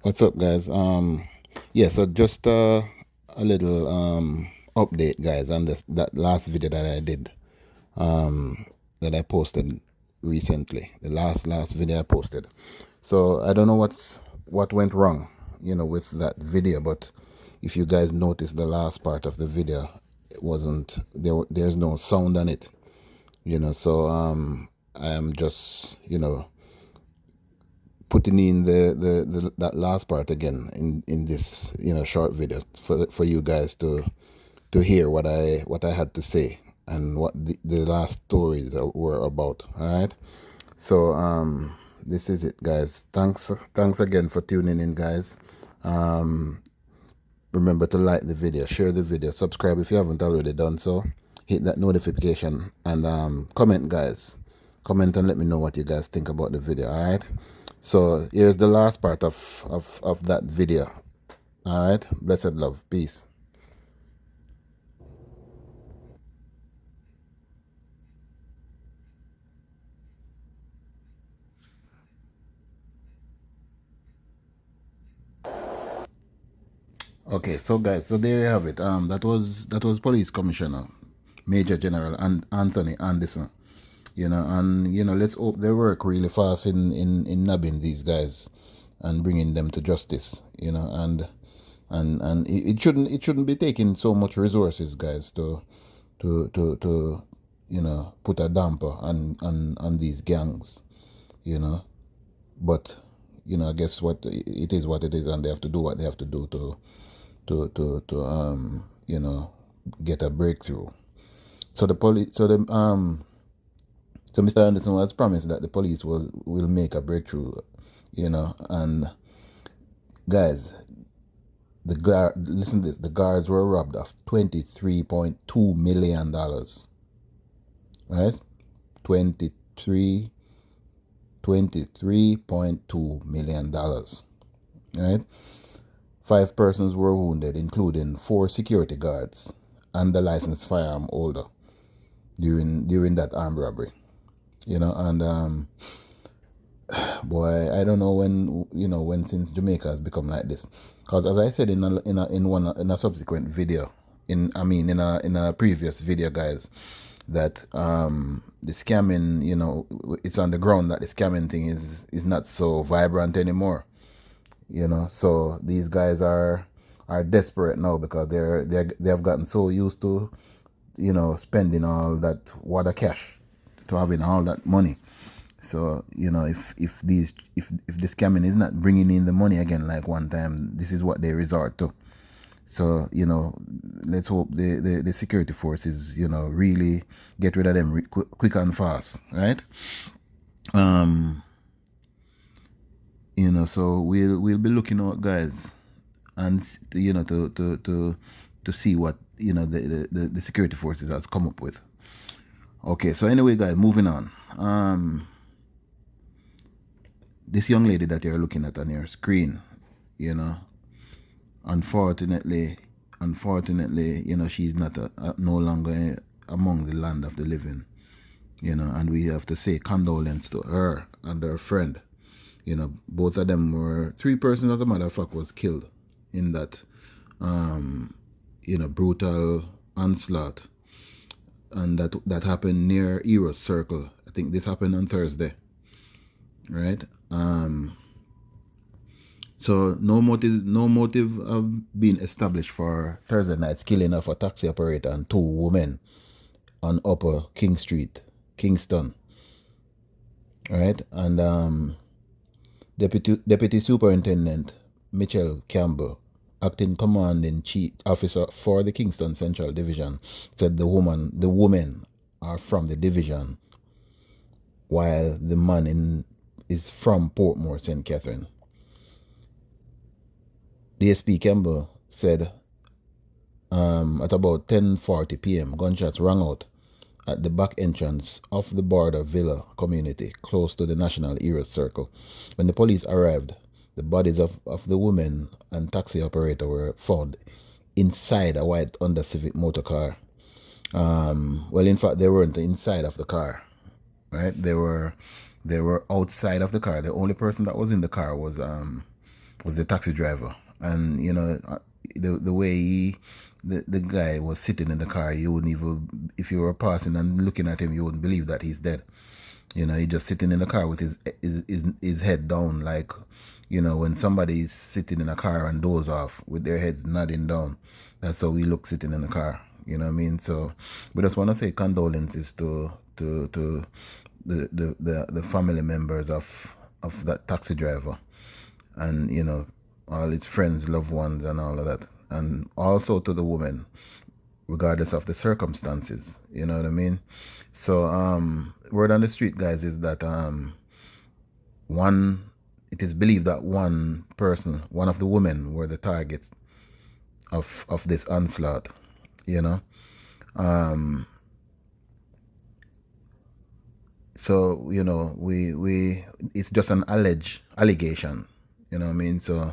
What's up, guys? Yeah, so just a little update, guys, on that last video that I did, that I posted recently. The last video I posted. So I don't know what went wrong, with that video. But if you guys noticed the last part of the video, it wasn't there. There's no sound on it, So I am just putting in the that last part again in this short video for you guys to hear what I had to say and what the last stories were about. All right, so this is it, guys. Thanks again for tuning in, guys. Remember to like the video, share the video, subscribe if you haven't already done so, hit that notification, and comment, guys. Comment and let me know what you guys think about the video. All right, so here's the last part of that video. All right, blessed love, peace. Okay, so guys, so there you have it. That was Police Commissioner Major General Anthony Anderson. And let's hope they work really fast in nabbing these guys and bringing them to justice. And it shouldn't be taking so much resources, guys, to put a damper on these gangs. But I guess what it is, and they have to do what they have to do to get a breakthrough. So the police, so Mr. Anderson was promised that the police will make a breakthrough, and guys, listen to this: the guards were robbed of $23.2 million, right? 23 $23.2 million, right? 5 persons were wounded, including 4 security guards and the licensed firearm holder during that armed robbery. And boy, I don't know when since Jamaica has become like this. Because as I said in a subsequent video, in a previous video, guys, that the scamming, it's on the ground that the scamming thing is not so vibrant anymore. So these guys are desperate now because they have gotten so used to spending all that water cash, to having all that money. So if the scamming is not bringing in the money again like one time, this is what they resort to. So let's hope the security forces really get rid of them quick and fast, right? So we'll be looking out, guys, and to see what the security forces has come up with. Okay, so anyway, guys, moving on. This young lady that you're looking at on your screen, unfortunately, she's not no longer among the land of the living, and we have to say condolence to her and her friend. Both of them were 3 persons, as a matter of fact, was killed in that brutal onslaught, and that happened near Eros Circle. I think this happened on Thursday, right? So no motive have been established for Thursday night's killing of a taxi operator and 2 women on Upper King Street, Kingston. Right? And Deputy Superintendent Mitchell Campbell, acting commanding chief officer for the Kingston Central Division, said the women are from the division, while the man is from Portmore, St. Catherine. DSP Campbell said at about 10:40 p.m., gunshots rang out at the back entrance of the Border Villa community close to the National Eros Circle. When the police arrived, the bodies of the woman and taxi operator were found inside a white Honda Civic motor car. Well, in fact, they weren't inside of the car, right? They were outside of the car. The only person that was in the car was was the taxi driver. And the way the guy was sitting in the car, you wouldn't even, if you were passing and looking at him, you wouldn't believe that he's dead. He's just sitting in the car with his head down, like, when somebody is sitting in a car and doze off with their heads nodding down. That's how we look sitting in the car. You know what I mean? So we just want to say condolences to the family members of that taxi driver, and all his friends, loved ones, and all of that, and also to the woman, regardless of the circumstances. You know what I mean? So word on the street, guys, is that it is believed that one of the women, were the targets of this onslaught. So we it's just an allegation. You know what I mean? So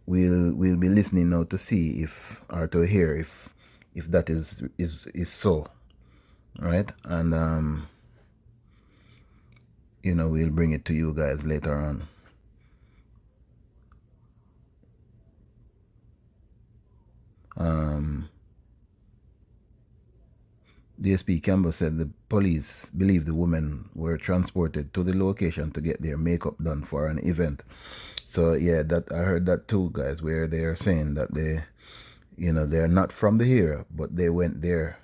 we'll be listening now to see if, or to hear if that is so, right? And we'll bring it to you guys later on. DSP Campbell said the police believe the women were transported to the location to get their makeup done for an event. So yeah, that I heard that too, guys, where they are saying that they're not from the area, but they went there.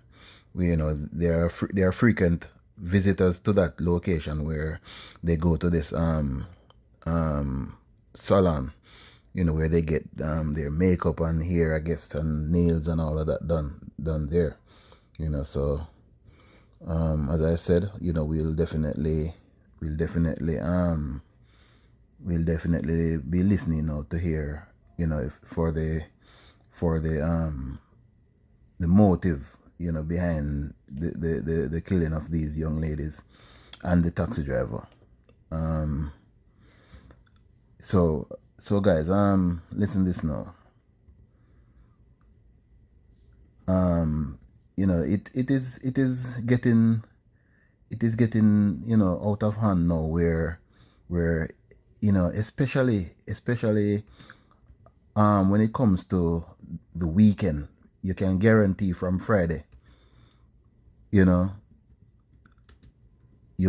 They are frequent visitors to that location where they go to this salon, where they get their makeup and hair, I guess, and nails and all of that done there. So as I said, we'll definitely be listening now to hear, if for the motive, behind the killing of these young ladies and the taxi driver. So guys, listen this now. It is getting out of hand now, where especially when it comes to the weekend, you can guarantee from Friday, you're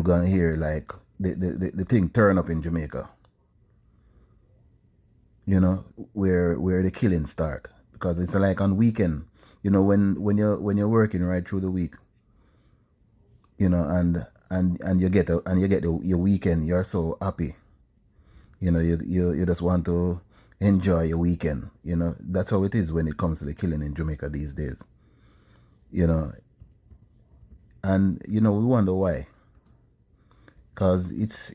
gonna hear like the thing turn up in Jamaica, where the killings start, because it's like on weekend, when you're working right through the week, and you get your weekend, you're so happy, you just want to enjoy your weekend. That's how it is when it comes to the killing in Jamaica these days. And we wonder why, because it's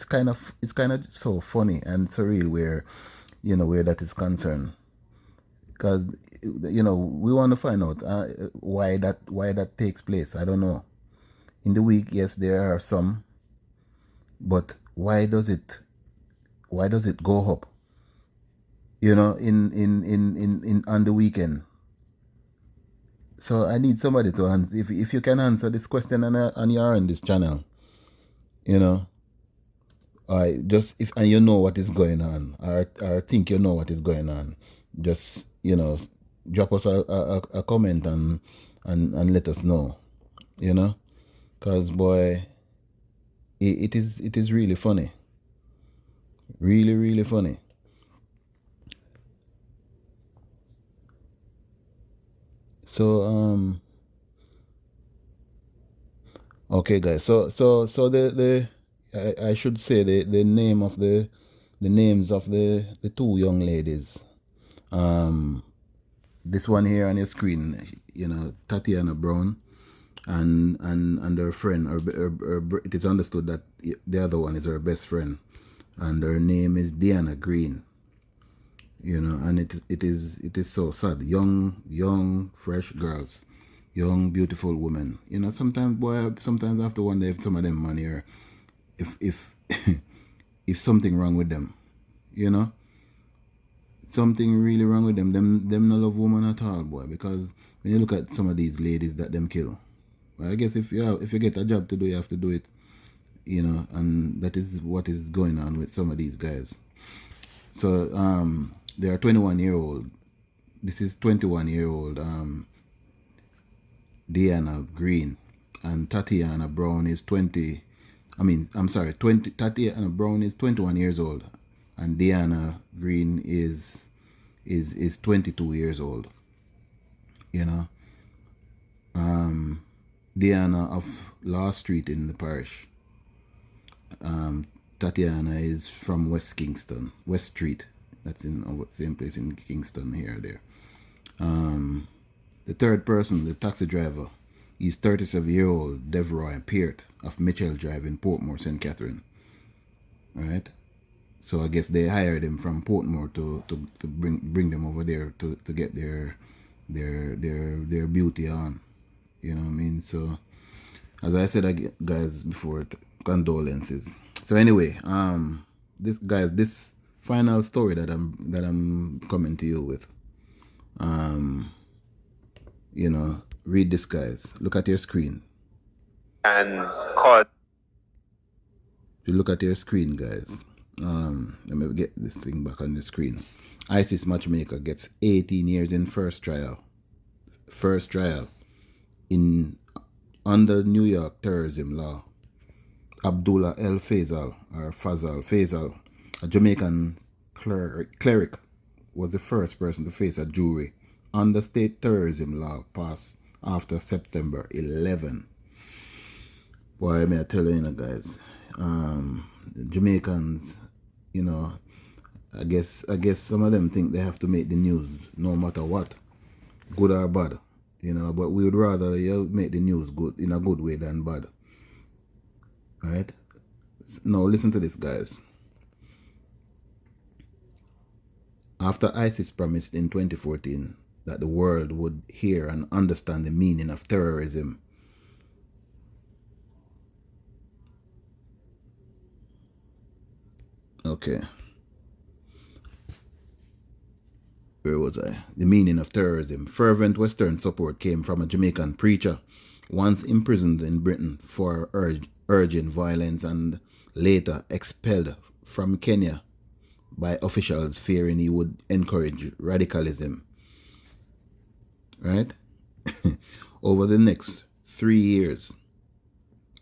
kind of so funny and surreal where where that is concerned, because we want to find out why that takes place. I don't know. In the week, yes, there are some, but why does it go up, in on the weekend? So I need somebody to answer. If you can answer this question and you're on this channel, I just, if and you know what is going on, or think you know what is going on, just drop us a comment and let us know, because boy, it is really funny, really funny. So okay, guys, so the I should say the names of the two young ladies. This one here on your screen, Tatiana Brown, and her friend, it is understood that the other one is her best friend, and her name is Deanna Green. And it is so sad. Young fresh girls, young beautiful women. Sometimes, boy, sometimes I have to wonder if some of them man here, if if something wrong with them, something really wrong with them. Them no love woman at all, boy. Because when you look at some of these ladies that them kill, well, I guess if you get a job to do, you have to do it. and that is what is going on with some of these guys. So they are 21-year-old. This is 21-year-old Deanna Green, and Tatiana Brown is 20. I'm sorry, 20. Tatiana Brown is 21 years old, and Deanna Green is 22 years old. Deanna of Law Street in the parish. Tatiana is from West Kingston, West Street. That's in the same place in Kingston here, there. The third person, the taxi driver, is 37-year-old Devroy Peart of Mitchell Drive in Portmore, St. Catherine. Right? So I guess they hired him from Portmore to bring them over there to get their beauty on. You know what I mean? So as I said, guys, before, condolences. So anyway, this final story that I'm coming to you with, read this, guys. Look at your screen. And call. You look at your screen, guys. Let me get this thing back on the screen. ISIS matchmaker gets 18 years in first trial. First trial under New York terrorism law. Abdullah El Faisal, or Faisal, a Jamaican cleric, was the first person to face a jury under state terrorism law passed after September 11. Boy, may I tell you, guys, the Jamaicans, I guess some of them think they have to make the news no matter what, good or bad, but we would rather you make the news good in a good way than bad. Right? Now listen to this, guys. After ISIS promised in 2014 that the world would hear and understand the meaning of terrorism, okay, where was I? The meaning of terrorism. Fervent Western support came from a Jamaican preacher once imprisoned in Britain for urging violence and later expelled from Kenya by officials fearing he would encourage radicalism. Right? Over the next 3 years,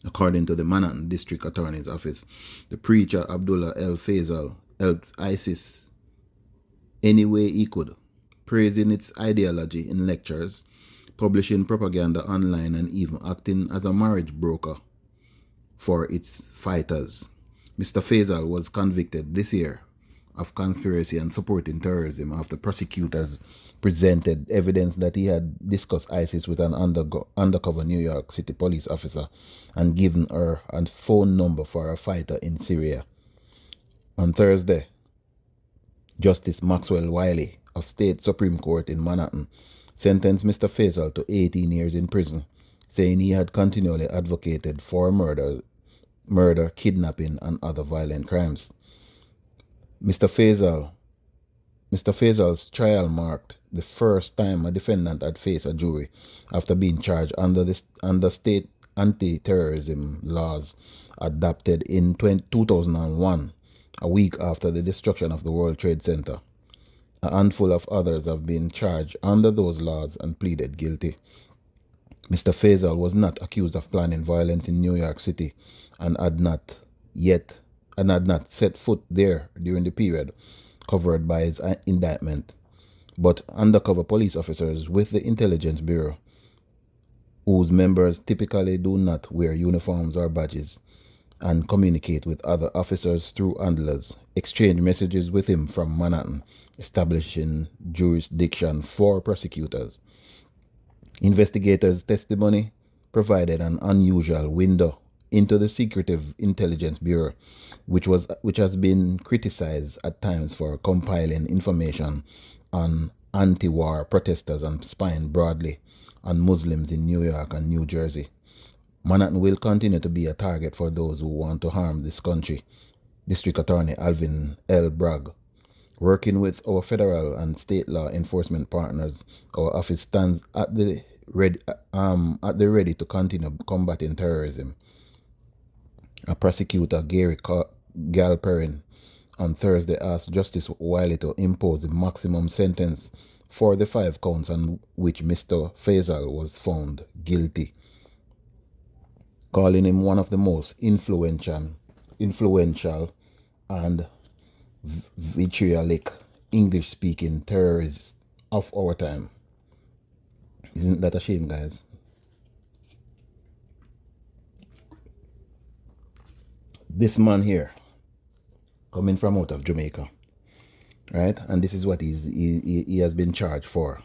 according to the Manhattan District Attorney's Office, the preacher Abdullah El Faisal helped ISIS any way he could, praising its ideology in lectures, publishing propaganda online, and even acting as a marriage broker for its fighters. Mr. Faisal was convicted this year of conspiracy and supporting terrorism after prosecutors presented evidence that he had discussed ISIS with an undercover New York City police officer and given her a phone number for a fighter in Syria. On Thursday, Justice Maxwell Wiley of State Supreme Court in Manhattan sentenced Mr. Faisal to 18 years in prison, saying he had continually advocated for murder, kidnapping, and other violent crimes. Mr. Faisal's trial marked the first time a defendant had faced a jury after being charged under state anti-terrorism laws adopted in 2001, a week after the destruction of the World Trade Center. A handful of others have been charged under those laws and pleaded guilty. Mr. Faisal was not accused of planning violence in New York City and had not set foot there during the period covered by his indictment. But undercover police officers with the Intelligence Bureau, whose members typically do not wear uniforms or badges and communicate with other officers through handlers, exchanged messages with him from Manhattan, establishing jurisdiction for prosecutors. Investigators' testimony provided an unusual window into the secretive Intelligence Bureau, which has been criticized at times for compiling information on anti-war protesters and spying broadly on Muslims in New York and New Jersey. Manhattan will continue to be a target for those who want to harm this country. District Attorney Alvin L. Bragg. Working with our federal and state law enforcement partners, our office stands at the ready to continue combating terrorism. A prosecutor, Galperin, on Thursday asked Justice Wiley to impose the maximum sentence for the 5 counts on which Mr. Faisal was found guilty, calling him one of the most influential and vitriolic English-speaking terrorists of our time. Isn't that a shame, guys? This man here, coming from out of Jamaica, right? And this is what he has been charged for,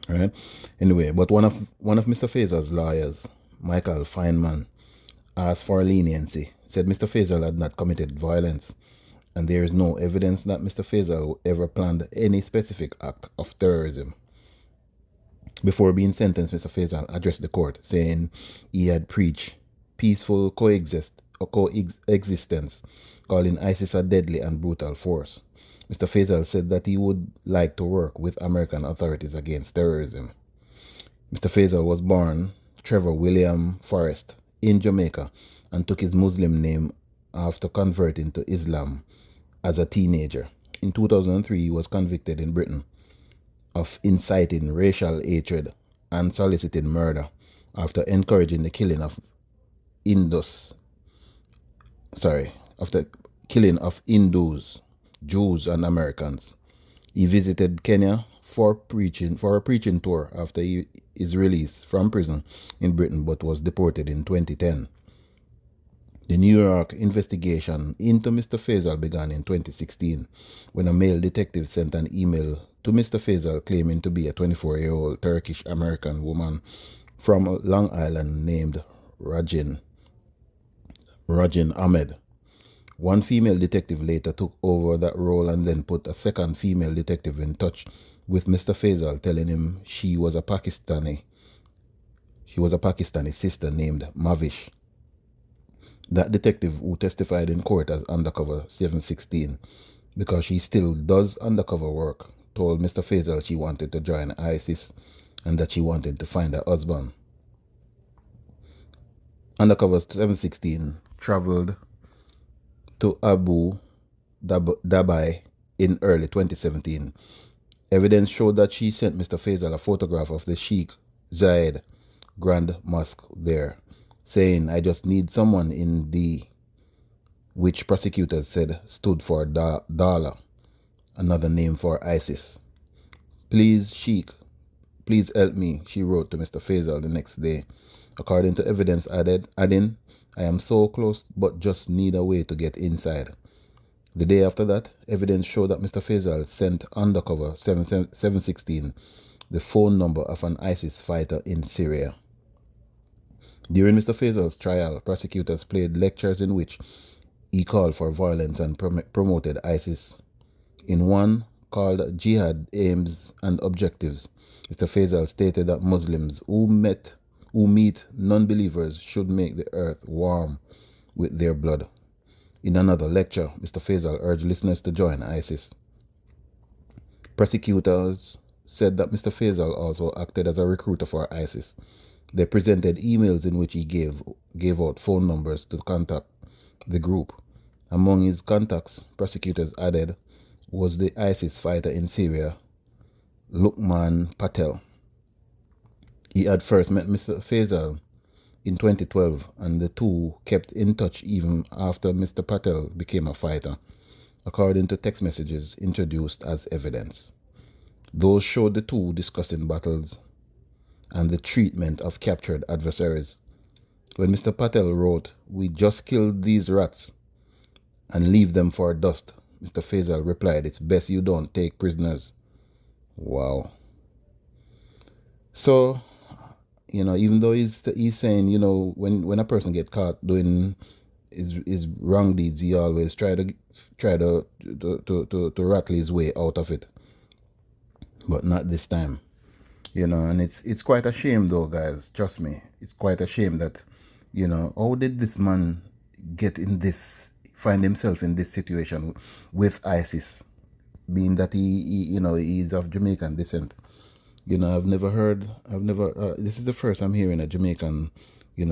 right? Anyway, but one of Mr. Faisal's lawyers, Michael Feynman, asked for leniency. Said Mr. Faisal had not committed violence, and there is no evidence that Mr. Faisal ever planned any specific act of terrorism. Before being sentenced, Mr. Faisal addressed the court, saying he had preached peaceful coexistence, calling ISIS a deadly and brutal force. Mr. Faisal said that he would like to work with American authorities against terrorism. Mr. Faisal was born Trevor William Forrest in Jamaica and took his Muslim name after converting to Islam as a teenager. In 2003, he was convicted in Britain of inciting racial hatred and soliciting murder after encouraging the killing of Hindus, Jews, and Americans. He visited Kenya for a preaching tour after his release from prison in Britain, but was deported in 2010. The New York investigation into Mr. Faisal began in 2016 when a male detective sent an email to Mr. Faisal claiming to be a 24-year-old Turkish-American woman from Long Island named Rajin Ahmed. One female detective later took over that role and then put a second female detective in touch with Mr. Faisal, telling him she was a Pakistani sister named Mavish. That detective, who testified in court as undercover 716 because she still does undercover work, told Mr. Faisal she wanted to join ISIS and that she wanted to find her husband. Undercover 716 traveled to Abu Dhabi in early 2017. Evidence showed that she sent Mr. Faisal a photograph of the Sheikh Zayed Grand Mosque there, saying, "I just need someone in D," which prosecutors said stood for Dala, another name for ISIS. "Please, Sheikh, please help me," she wrote to Mr. Faisal the next day. According to evidence adding, "I am so close but just need a way to get inside." The day after that, evidence showed that Mr. Faisal sent undercover 716 the phone number of an ISIS fighter in Syria. During Mr. Faisal's trial, prosecutors played lectures in which he called for violence and promoted ISIS. In one called Jihad Aims and Objectives, Mr. Faisal stated that Muslims who meet non-believers should make the earth warm with their blood. In another lecture, Mr. Faisal urged listeners to join ISIS. Prosecutors said that Mr. Faisal also acted as a recruiter for ISIS. They presented emails in which he gave out phone numbers to contact the group. Among his contacts, prosecutors added, was the ISIS fighter in Syria, Luqman Patel. He had first met Mr. Faisal in 2012, and the two kept in touch even after Mr. Patel became a fighter, according to text messages introduced as evidence. Those showed the two discussing battles and the treatment of captured adversaries. When Mr. Patel wrote, "We just killed these rats and leave them for dust," Mr. Faisal replied, "It's best you don't take prisoners." Wow. So, even though he's saying, when a person get caught doing his wrong deeds, he always try to rattle his way out of it. But not this time. And it's quite a shame though, guys. Trust me. It's quite a shame that, how did this man find himself in this situation with ISIS, being that he's of Jamaican descent. This is the first I'm hearing a Jamaican,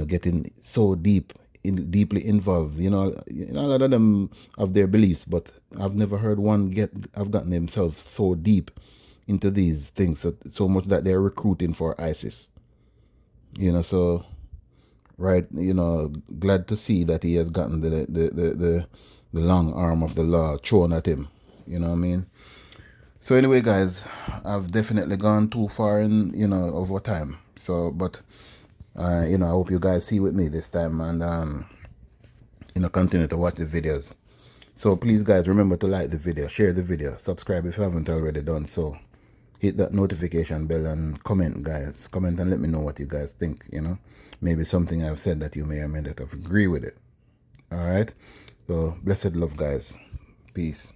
getting so deep deeply involved. A lot of them have their beliefs, but I've never heard one have gotten themselves so deep into these things, so much that they're recruiting for ISIS. So right, glad to see that he has gotten the long arm of the law thrown at him. You know what I mean? So anyway, guys, I've definitely gone too far in over time. So, but I hope you guys see with me this time, and continue to watch the videos. So please, guys, remember to like the video, share the video, subscribe if you haven't already done so. Hit that notification bell and comment, guys. Comment and let me know what you guys think. Maybe something I've said that you may or may not have agree with it. All right. So blessed love, guys. Peace.